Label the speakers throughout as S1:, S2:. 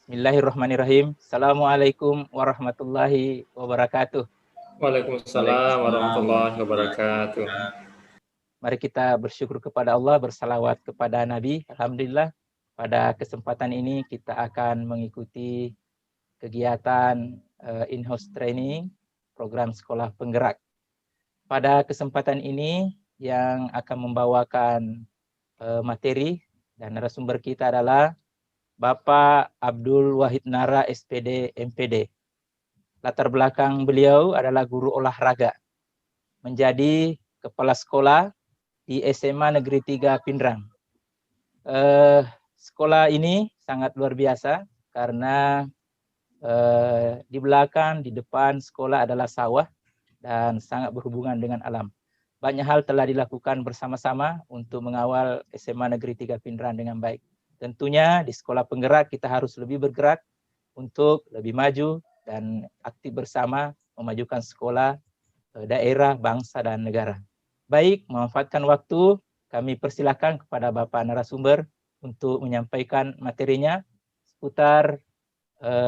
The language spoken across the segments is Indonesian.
S1: Bismillahirrahmanirrahim. Assalamualaikum warahmatullahi wabarakatuh.
S2: Waalaikumsalam warahmatullahi wabarakatuh.
S1: Mari kita bersyukur kepada Allah, bersalawat kepada Nabi. Alhamdulillah, pada kesempatan ini kita akan mengikuti kegiatan in-house training program sekolah penggerak. Pada kesempatan ini yang akan membawakan materi dan narasumber kita adalah Bapak Abdul Wahid Nara, SPD, MPD. Latar belakang beliau adalah guru olahraga, menjadi kepala sekolah di SMA Negeri 3 Pindrang. Sekolah ini sangat luar biasa karena di belakang, di depan sekolah adalah sawah dan sangat berhubungan dengan alam. Banyak hal telah dilakukan bersama-sama untuk mengawal SMA Negeri 3 Pindrang dengan baik. Tentunya di sekolah penggerak kita harus lebih bergerak untuk lebih maju dan aktif bersama memajukan sekolah, daerah, bangsa, dan negara. Baik, memanfaatkan waktu, kami persilahkan kepada Bapak narasumber untuk menyampaikan materinya seputar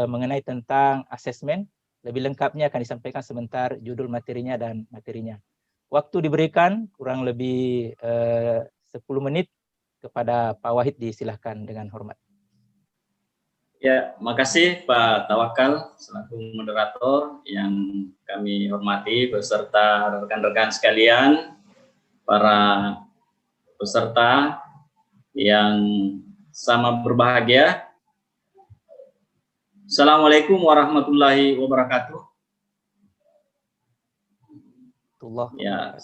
S1: mengenai tentang asesmen. Lebih lengkapnya akan disampaikan sebentar judul materinya dan materinya. Waktu diberikan kurang lebih 10 menit kepada Pak Wahid, disilahkan dengan hormat.
S2: Ya, makasih Pak Tawakal selaku moderator yang kami hormati beserta rekan-rekan sekalian, para peserta yang sama berbahagia. Assalamualaikum warahmatullahi wabarakatuh. Ya,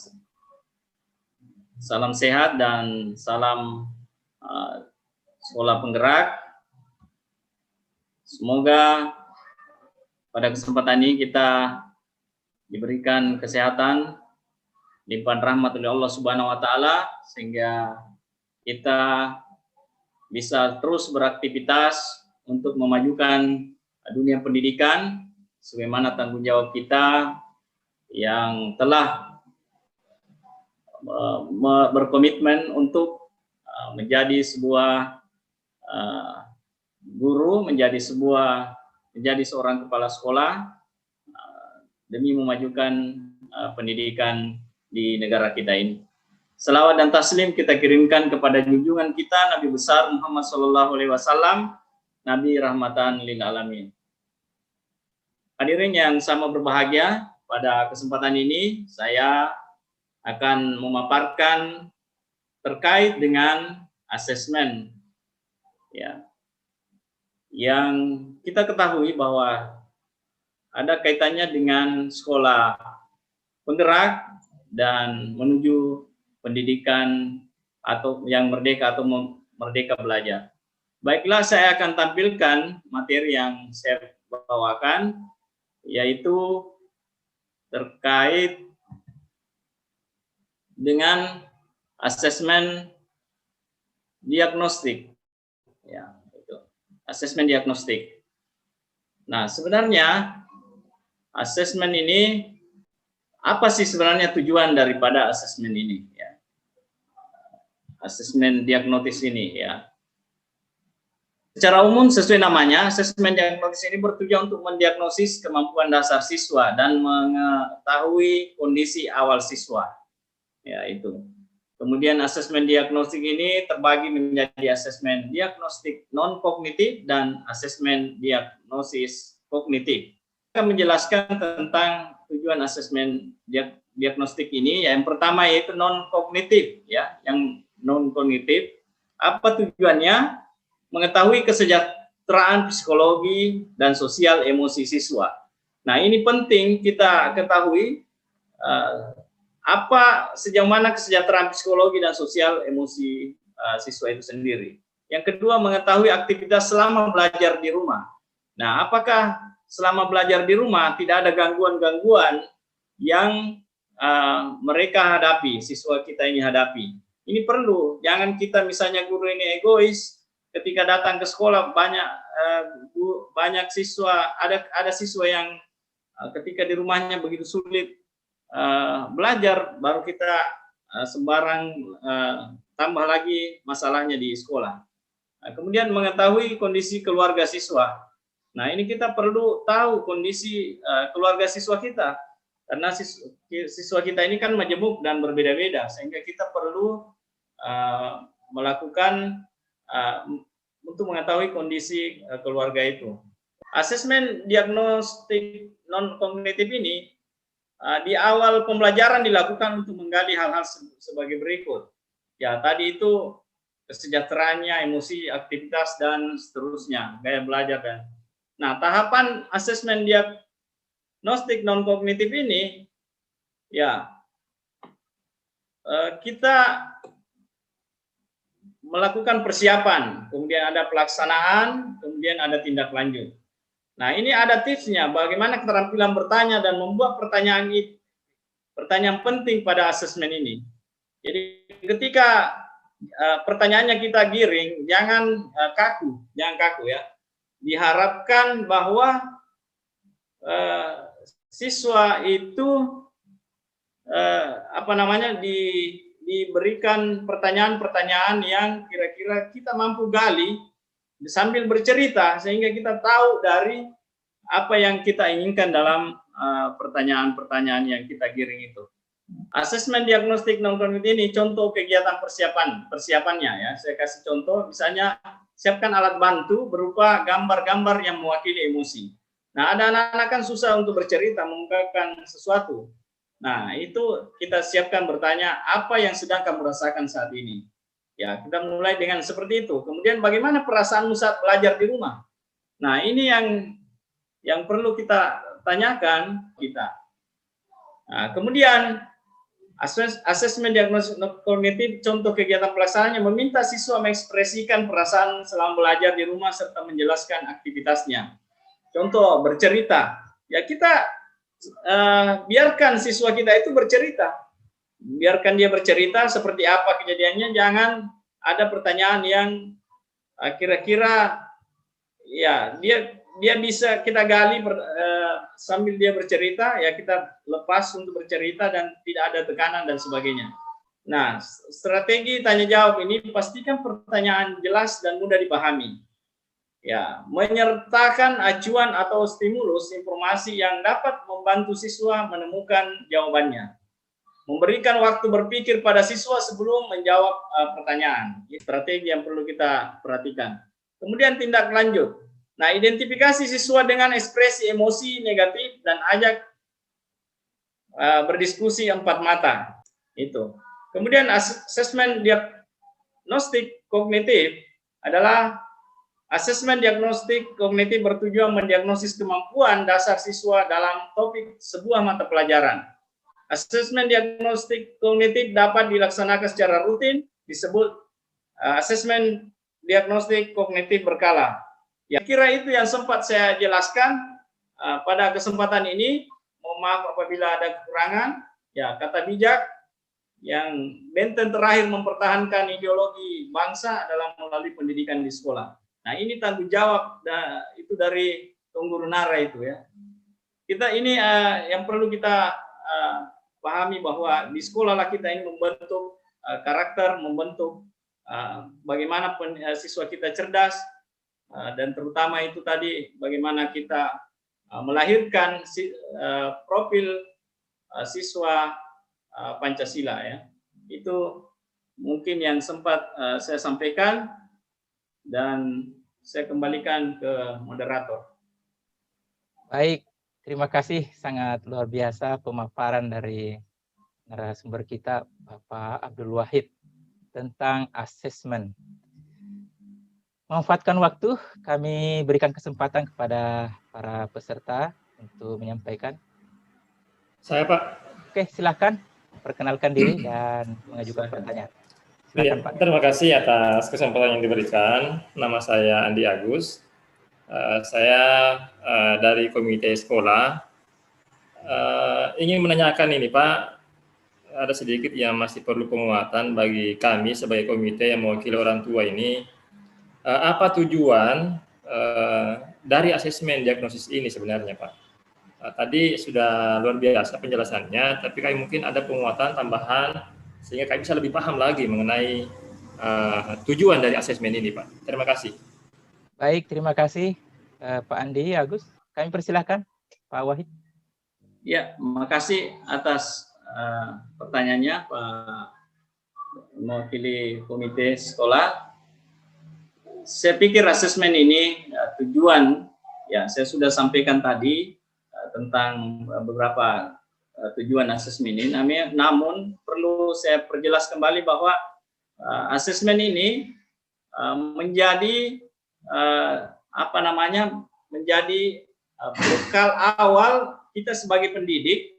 S2: salam sehat dan salam sekolah penggerak. Semoga pada kesempatan ini kita diberikan kesehatan, limpahan rahmat oleh Allah Subhanahu wa taala sehingga kita bisa terus beraktivitas untuk memajukan dunia pendidikan sebagaimana tanggung jawab kita yang telah berkomitmen untuk menjadi sebuah guru, menjadi seorang kepala sekolah demi memajukan pendidikan di negara kita ini. Selawat dan taslim kita kirimkan kepada junjungan kita Nabi besar Muhammad SAW, Nabi rahmatan lil alamin. Hadirin yang sama berbahagia, pada kesempatan ini saya akan memaparkan terkait dengan asesmen, ya, yang kita ketahui bahwa ada kaitannya dengan sekolah penggerak dan menuju pendidikan atau yang merdeka atau merdeka belajar. Baiklah, saya akan tampilkan materi yang saya bawakan, yaitu terkait dengan asesmen diagnostik, ya. Asesmen diagnostik. Nah, sebenarnya asesmen ini, apa sih sebenarnya tujuan daripada asesmen ini? Ya. Asesmen diagnosis ini, ya. Secara umum sesuai namanya, asesmen diagnosis ini bertujuan untuk mendiagnosis kemampuan dasar siswa dan mengetahui kondisi awal siswa. Ya, itu. Kemudian asesmen diagnostik ini terbagi menjadi asesmen diagnostik non-kognitif dan asesmen diagnosis kognitif. Saya akan menjelaskan tentang tujuan asesmen diagnostik ini. Yang pertama yaitu non-kognitif, ya, yang non-kognitif. Apa tujuannya? Mengetahui kesejahteraan psikologi dan sosial emosi siswa. Nah, ini penting kita ketahui sejauh mana kesejahteraan psikologi dan sosial emosi siswa itu sendiri. Yang kedua, mengetahui aktivitas selama belajar di rumah. Nah, apakah selama belajar di rumah tidak ada gangguan-gangguan yang mereka hadapi, siswa kita ini hadapi? Ini perlu, jangan kita misalnya guru ini egois, ketika datang ke sekolah banyak siswa, ada siswa yang ketika di rumahnya begitu sulit belajar, baru kita sembarang tambah lagi masalahnya di sekolah. Nah, kemudian mengetahui kondisi keluarga siswa. Nah, ini kita perlu tahu kondisi keluarga siswa kita, karena siswa kita ini kan majemuk dan berbeda-beda, sehingga kita perlu melakukan untuk mengetahui kondisi keluarga itu. Asesmen diagnostik non-kognitif ini di awal pembelajaran dilakukan untuk menggali hal-hal sebagai berikut. Ya, tadi itu kesejahteraannya, emosi, aktivitas, dan seterusnya, gaya belajar. Nah, tahapan asesmen diagnostik non-kognitif ini, ya, kita melakukan persiapan, kemudian ada pelaksanaan, kemudian ada tindak lanjut. Nah, ini ada tipsnya bagaimana keterampilan bertanya dan membuat pertanyaan penting pada asesmen ini. Jadi ketika pertanyaannya kita giring, jangan kaku ya. Diharapkan bahwa siswa itu diberikan pertanyaan-pertanyaan yang kira-kira kita mampu gali sambil bercerita, sehingga kita tahu dari apa yang kita inginkan dalam pertanyaan-pertanyaan yang kita giring itu. Asesmen diagnostik non-kognitif ini contoh kegiatan persiapannya ya. Saya kasih contoh, misalnya siapkan alat bantu berupa gambar-gambar yang mewakili emosi. Nah, ada anak-anak kan susah untuk bercerita, mengungkapkan sesuatu. Nah, itu kita siapkan bertanya, apa yang sedang kamu rasakan saat ini? Ya, kita mulai dengan seperti itu. Kemudian bagaimana perasaanmu saat belajar di rumah? Nah, ini yang perlu kita tanyakan kita. Nah, kemudian asesmen diagnosis kognitif contoh kegiatan pelaksanaannya meminta siswa mengekspresikan perasaan selama belajar di rumah serta menjelaskan aktivitasnya. Contoh bercerita. Ya, kita biarkan siswa kita itu bercerita. Biarkan dia bercerita seperti apa kejadiannya, jangan ada pertanyaan yang kira-kira ya dia bisa kita gali sambil dia bercerita, ya kita lepas untuk bercerita dan tidak ada tekanan dan sebagainya. Nah, strategi tanya jawab ini pastikan pertanyaan jelas dan mudah dipahami. Ya, menyertakan acuan atau stimulus informasi yang dapat membantu siswa menemukan jawabannya. Memberikan waktu berpikir pada siswa sebelum menjawab pertanyaan. Ini strategi yang perlu kita perhatikan. Kemudian tindak lanjut. Nah, identifikasi siswa dengan ekspresi emosi negatif dan ajak berdiskusi empat mata. Itu. Kemudian asesmen diagnostik kognitif adalah asesmen diagnostik kognitif bertujuan mendiagnosis kemampuan dasar siswa dalam topik sebuah mata pelajaran. Asesmen diagnostik kognitif dapat dilaksanakan secara rutin, disebut asesmen diagnostik kognitif berkala. Ya, kira itu yang sempat saya jelaskan pada kesempatan ini. Mohon maaf apabila ada kekurangan. Ya, kata bijak yang benteng terakhir mempertahankan ideologi bangsa adalah melalui pendidikan di sekolah. Nah, ini tanggung jawab itu dari Tungguru Nara itu ya. Kita ini yang perlu kita pahami bahwa di sekolah lah kita ini membentuk karakter, membentuk bagaimana siswa kita cerdas, dan terutama itu tadi bagaimana kita melahirkan profil siswa Pancasila ya. Itu mungkin yang sempat saya sampaikan dan saya kembalikan ke moderator.
S1: Baik, terima kasih, sangat luar biasa pemaparan dari narasumber kita Bapak Abdul Wahid tentang asesmen. Memanfaatkan waktu, kami berikan kesempatan kepada para peserta untuk menyampaikan.
S3: Saya, Pak.
S1: Oke, silakan perkenalkan diri dan mengajukan pertanyaan.
S3: Silakan, Pak. Terima kasih atas kesempatan yang diberikan. Nama saya Andi Agus. Saya dari komite sekolah. Ingin menanyakan ini, Pak. Ada sedikit yang masih perlu penguatan bagi kami sebagai komite yang mewakili orang tua ini. Apa tujuan dari asesmen diagnosis ini sebenarnya, Pak? Tadi sudah luar biasa penjelasannya, tapi kami mungkin ada penguatan tambahan sehingga kami bisa lebih paham lagi mengenai tujuan dari asesmen ini, Pak. Terima kasih.
S1: Baik, terima kasih Pak Andi, Agus. Kami persilahkan Pak Wahid.
S2: Ya, makasih atas pertanyaannya Pak mewakili komite sekolah. Saya pikir asesmen ini tujuan, ya saya sudah sampaikan tadi tentang beberapa tujuan asesmen ini. Namun perlu saya perjelas kembali bahwa asesmen ini menjadi menjadi bekal awal kita sebagai pendidik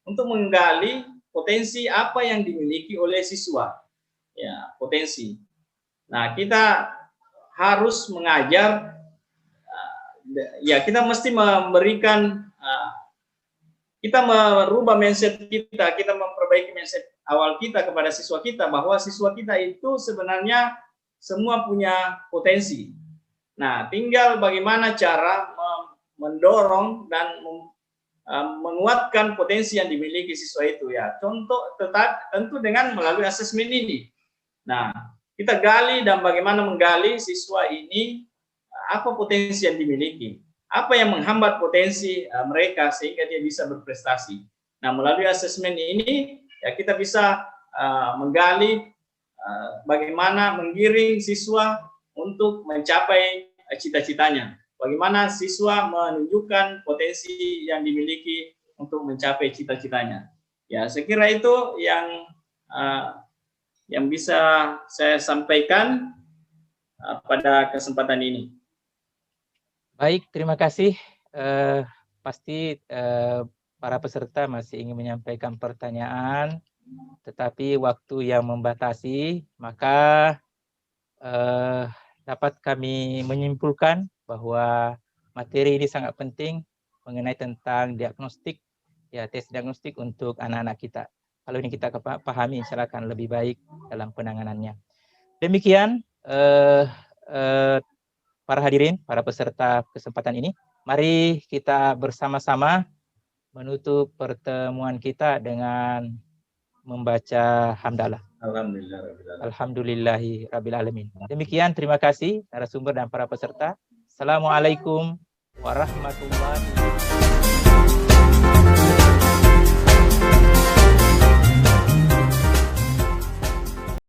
S2: untuk menggali potensi apa yang dimiliki oleh siswa, ya potensi. Nah, kita harus mengajar, ya kita mesti memberikan, kita merubah mindset kita memperbaiki mindset awal kita kepada siswa kita, bahwa siswa kita itu sebenarnya semua punya potensi. Nah, tinggal bagaimana cara mendorong dan menguatkan potensi yang dimiliki siswa itu, ya. Contoh tentu dengan melalui asesmen ini. Nah, kita gali dan bagaimana menggali siswa ini, apa potensi yang dimiliki, apa yang menghambat potensi mereka sehingga dia bisa berprestasi. Nah, melalui asesmen ini ya kita bisa menggali bagaimana menggiring siswa untuk mencapai cita-citanya. Bagaimana siswa menunjukkan potensi yang dimiliki untuk mencapai cita-citanya. Ya, saya kira itu yang bisa saya sampaikan pada kesempatan ini.
S1: Baik, terima kasih. Pasti para peserta masih ingin menyampaikan pertanyaan, tetapi waktu yang membatasi, maka dapat kami menyimpulkan bahwa materi ini sangat penting mengenai tentang diagnostik, ya tes diagnostik untuk anak-anak kita. Kalau ini kita pahami, insya Allah akan lebih baik dalam penanganannya. Demikian para hadirin, para peserta kesempatan ini, mari kita bersama-sama menutup pertemuan kita dengan membaca hamdalah. Alhamdulillahi rabbil alamin. Demikian, terima kasih narasumber dan para peserta. Assalamualaikum warahmatullahi wabarakatuh.